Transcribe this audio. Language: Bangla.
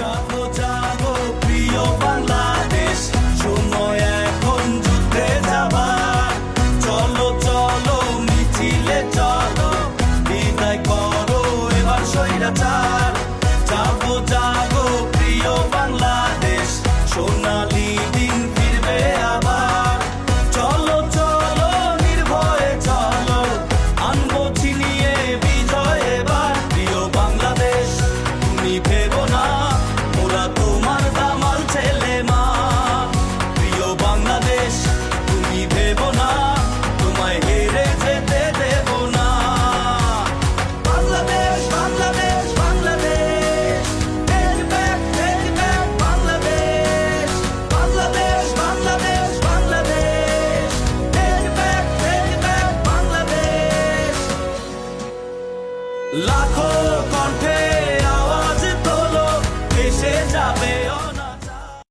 জাগো জাগো প্রিয় বাংলাদেশ, সময় এখন যুদ্ধে যাবার। চলো চলো মিছিলে চলো, বিদায় করো এবার স্বৈরাচার। জাগো জাগো প্রিয় বাংলাদেশ, সোনালি দিন ফিরবে আবার। চলো চলো নির্ভয়ে চলো, আনবো ছিনিয়ে বিজয় এবার। প্রিয় বাংলাদেশ তুমি ভেবো না, ওরা তোমার দামাল ছেলে মা। প্রিয় বাংলাদেশ তুমি ভেবো না, তোমায় হেরে যেতে দেব না। Bangladesh Bangladesh Bangladesh, take back Bangladesh. Bangladesh Bangladesh Bangladesh, take back Bangladesh. লাখো কণ্ঠে আওয়াজ তোলো, ভেসে যাবে